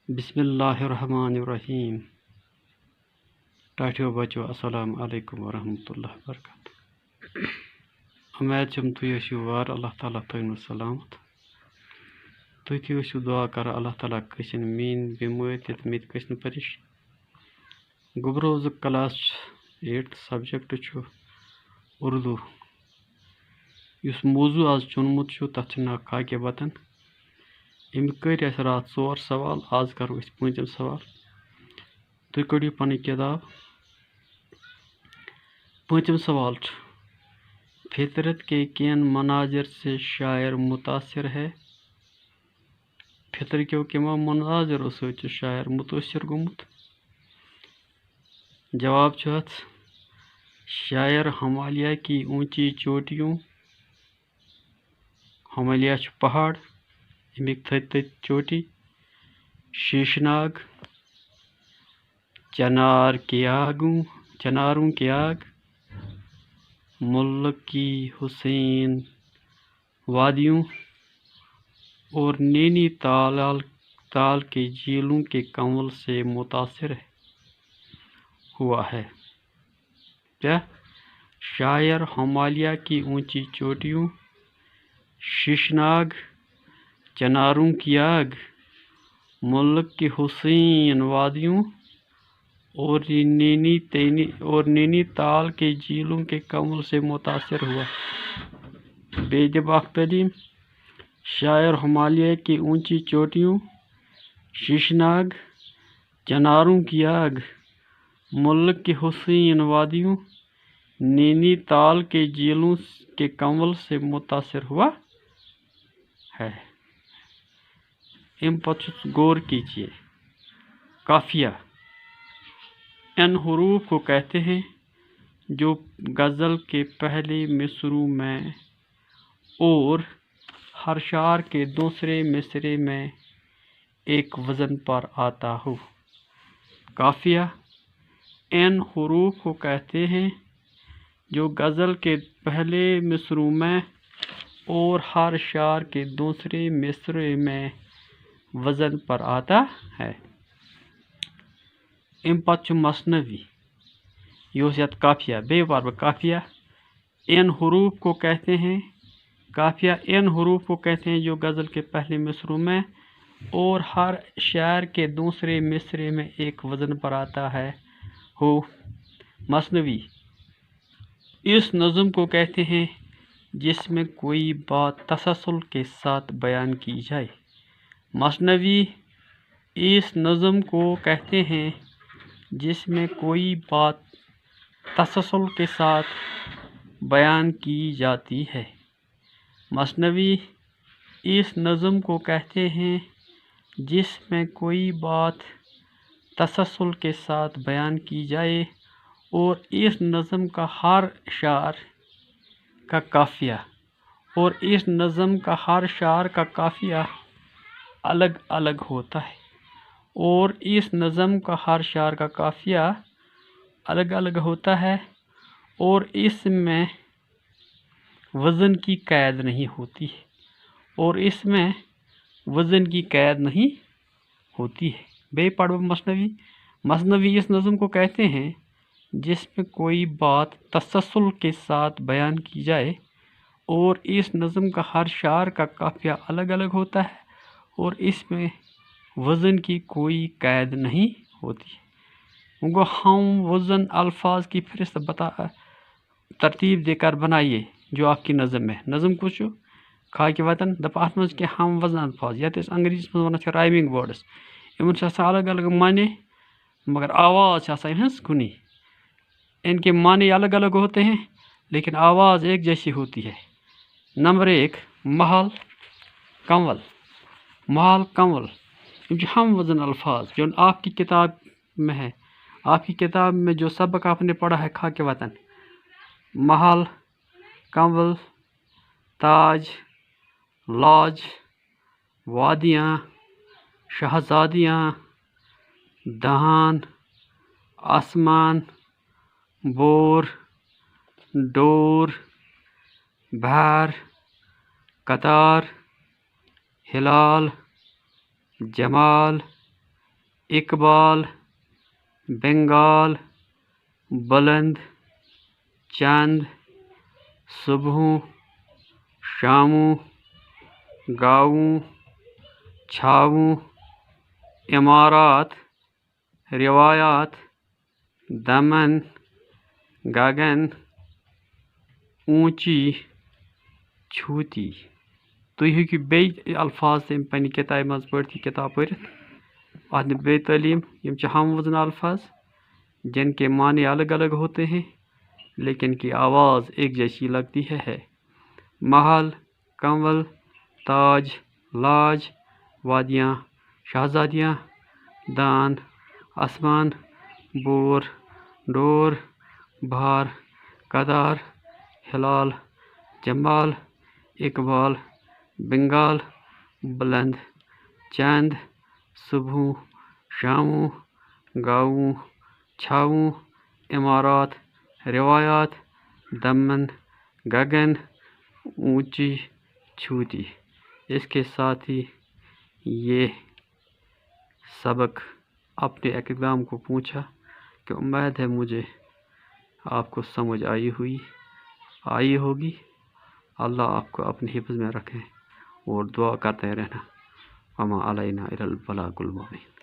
بسم اللہ الرحمن الرحیم. ٹاٹھیو بچو السلام علیکم ورحمۃ اللہ وبرکاتہ. امید چھم تُہۍ ٲسِو وار اللہ تعالیٰ تھٲینو سلامت. تُہۍ تہِ ٲسِو دعا کران اللہ تعالیٰ کٔسِن میٲنۍ بٮ۪مٲرۍ تہِ تہٕ مےٚ تہِ کٔسۍ نہٕ پریشٲنی. گُبروزُک کلاس 8 سبجیکٹ چھُ اردوٗ. یُس موضوٗع آز چُنمُت چھُ تَتھ چھُ ناو خاکہِ وطن. أمۍ کٔرۍ اَسہِ راتھ 4 سوال. آز کرو أسۍ 5م سوال. تُہۍ کٔڑِو پنٕنۍ کِتاب. 5م سوال چھُ فطرت کے کن مناظر سے شاعر متاثر ہے. فطرکیو کمو مناظرو سۭتۍ چھُ شاعر متٲثر گوٚمُت. جواب چھُ اَتھ شاعر ہمالیہ کی اونچی چوٹیوں. ہمالیہ چھُ پہاڑ امیِکۍ تھٔدۍ تھٔدۍ چوٹی. شیشناگ چناروں کی آگ. ملک کی حسین وادیوں اور نینی تال کے جھیلوں کے کنول سے متاثر ہوا ہے. کیا شاعر ہمالیہ کی اونچی چوٹیوں، شیشناگ، چناروں کی آگ، ملک کی حسین وادیوں اور نینی تال کے جھیلوں کے کنول سے متاثر ہوا. بیٚیہِ دِمہٕ اکھ تعلیٖم. شاعر ہمالیہ کی اونچی چوٹیوں، شیشناگ، چناروں کی آگ، ملک کی حسین وادیوں، نینی تال کے جھیلوں کے کنول سے متاثر ہوا ہے. امہِ پتہٕ چھُ غور کیجیے. قافیہ ان حروف کو کہتے ہیں جو غزل کے پہلے مصرع میں اور ہر شعر کے دوسرے مصرعے میں ایک وزن پر آتا ہو. قافیہ ان حروف کو کہتے ہیں جو غزل کے پہلے مصرع میں اور ہر شعر کے دوسرے مصرعے میں وزن پر آتا ہے. امہِ پتہٕ چھُ مثنوی. یہ اوس یتھ قافیہ. بیٚیہِ پرٕ بہٕ قافیہ ان حروف کو کہتے ہیں. قافیہ ان حروف کو کہتے ہیں جو غزل کے پہلے مصرع میں اور ہر شعر کے دوسرے مصرعے میں ایک وزن پر آتا ہے ہو. مثنوی اس نظم کو کہتے ہیں جس میں کوئی بات تسلسل کے ساتھ بیان کی جائے. مثنوی اس نظم کو کہتے ہیں جس میں کوئی بات تسلسل کے ساتھ بیان کی جاتی ہے. مثنوی اس نظم کو کہتے ہیں جس میں کوئی بات تسلسل کے ساتھ بیان کی جائے اور اس نظم کا ہر شعر کا قافیہ الگ الگ ہوتا ہے. اور اس نظم کا ہر شعر کا قافیہ الگ الگ ہوتا ہے اور اس میں وزن کی قید نہیں ہوتی ہے. بیٚیہِ پڑھو مثنوی. مثنوی اس نظم کو کہتے ہیں جس میں کوئی بات تسلسل کے ساتھ بیان کی جائے اور اس نظم کا ہر شعر کا قافیہ الگ الگ ہوتا ہے اور اس میں وزن کی کوئی قید نہیں ہوتی. ہم وزن الفاظ کی فہرست ترتیب دے کر بنائیے جو آپ کی نظم ہے. نظم کُس چھُ؟ خاکہِ وطن. دَپہٕ اَتھ منٛز کینٛہہ ہم وزن الفاظ یَتھ أسۍ انگریٖزیَس منٛز وَنان چھِ رایمنگ وٲڈٕس. یِمن چھِ آسان الگ الگ معنی مگر آواز چھِ آسان یِہنٛز کُنی. ان کے معنی الگ الگ ہوتے ہیں لیکن آواز ایک جیسی ہوتی ہے. نمبر 1 محل کنول. یہ ہم وزن الفاظ جو آپ کی کتاب میں ہے. آپ کی کتاب میں جو سبق آپ نے پڑھا ہے خاکِ وطن، محل، کنول، تاج، لاج، وادیاں، شہزادیاں، دہان، آسمان، بور، ڈور، بہر، قطار، ہلال، جمال، اقبال، بنگال، بلند، چند، صبحوں، شاموں، گاؤں، چھاؤں، عمارات، روایات، دمن، گگن، اونچی، چھوتی. تُہۍ ہیٚکِو بیٚیہِ الفاظ تہِ پنٛنہِ کِتابہِ منٛز پٔرِتھ یہِ کِتاب پٔرِتھ. اَتھ میں بے تعلیم یم چھ ہم وزن الفاظ جن کے معنی الگ الگ ہوتے ہیں لیکن کی آواز ایک جیسی لگتی ہے. محل، کنول، تاج، لاج، وادیاں، شہزادیاں، دان، آسمان، بور، ڈور، بہار، قدار، ہلال، جمال، اقبال، بنگال، بلند، چند، صبحوں، شاموں، گاؤں، چھاؤں، عمارات، روایات، دمن، گگن، اونچی، چھوتی. اس کے ساتھ ہی یہ سبق اپنے اقدام کو پوچھا کہ امید ہے مجھے آپ کو سمجھ آئی ہوگی. اللہ آپ کو اپنے حفظ میں رکھے اور دعا کرتے رہنا. وما علینا الا البلاغ المبین.